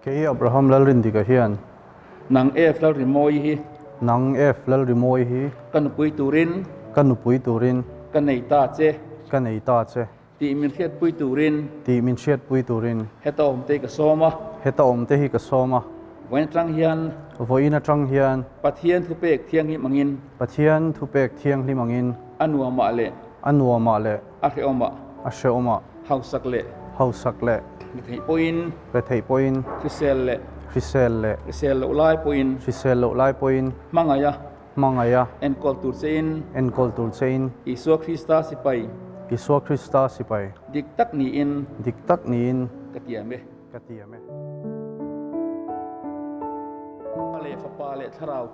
Kei Abraham lal Didika hian nang F lal rimoi hi nang F lal rimoi hi kanupui turin kanei ta che ti min khet pui turin heta om te hi ka soma wen trang hian voina tang hian pathian thupek thiang hi mangin thiang hli mangin anuama le a she oma hausak le thei poin Risel lo lai poin mangaya en kol tur chein Isua Krista sipai diktak ni in katiame pa le tharau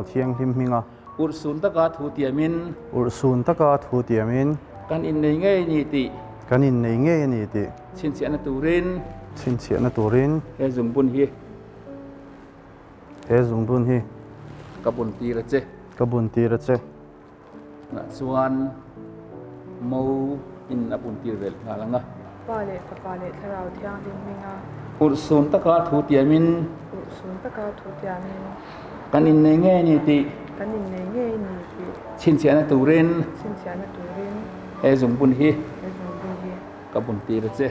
thiang lim minga ursun taka thu tiamin kan in nei nge ni ti chin chiana turin he zumbun hi kabun tira che na chuan mo in apun tir vel ngalanga pa le tharau thiang lim minga ursun taka thu tiamin kan in nei nge ni ti chin chiana turin he zumbun hi kabun tira che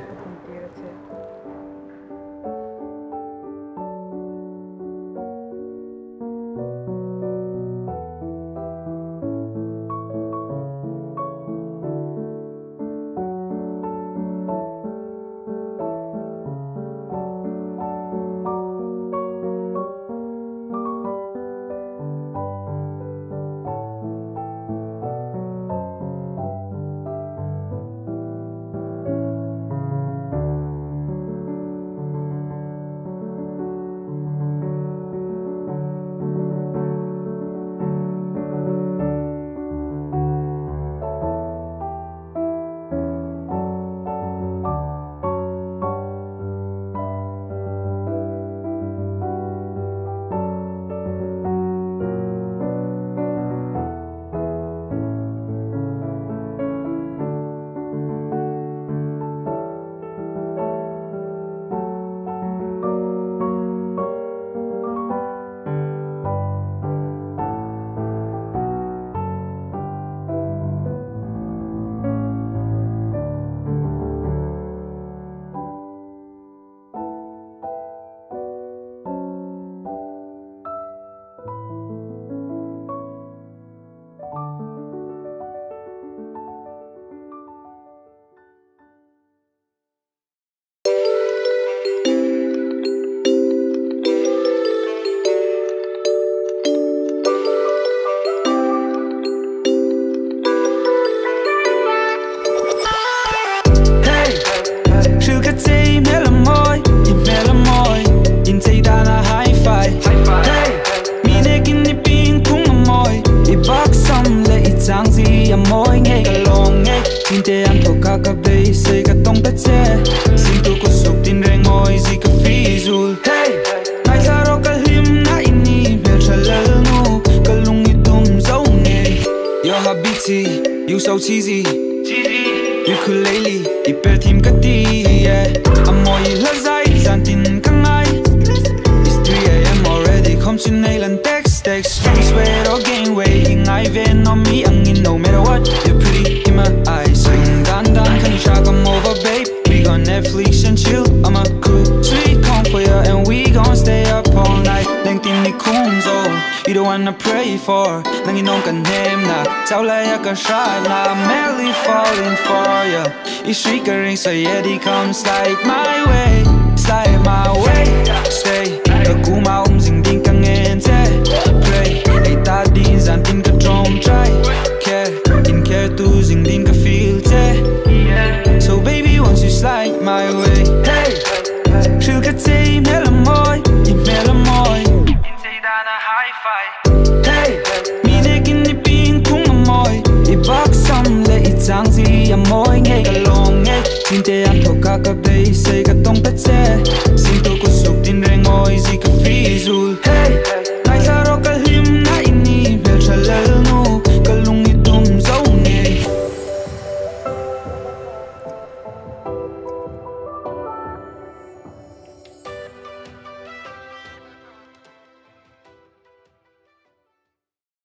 cheesy ukulele iper thim kati amoy lazai zantin kangai it's 3 AM already come to nail and text sweat or gain weight ngai ven on me angin no matter what you're pretty in my eyes sing dan can you track I'm over babe we gon' Netflix and chill I'm a cool sweet come for you and we gon' stay up all night lengthen the kunzo you don't wanna pray for nang inong kan hem na Aizawl ya ka shot na I'm madly falling for you it's triggering so yeah it comes like my way stay the kuma jing ding kang en te pray ai ta din zan tin ka trom try care tu jing ding ka feel te so baby once you slide my way hey shil ka te melamoy Zang zi amoy ngay ka long ngay tin te am thok ka bay say ka tong ta che